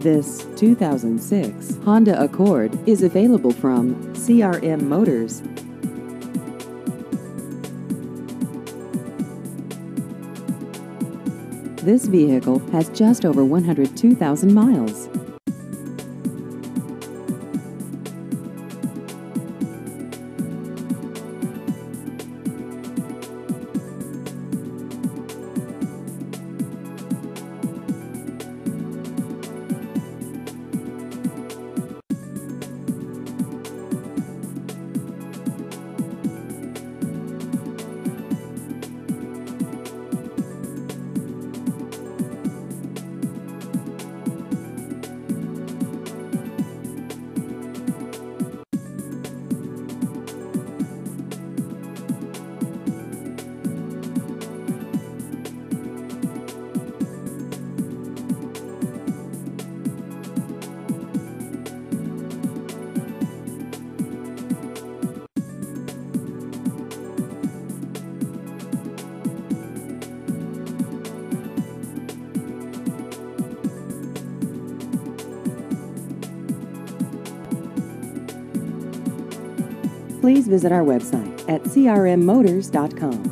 This 2006 Honda Accord is available from CRM Motors. This vehicle has just over 102,000 miles. Please visit our website at crmmotors.com.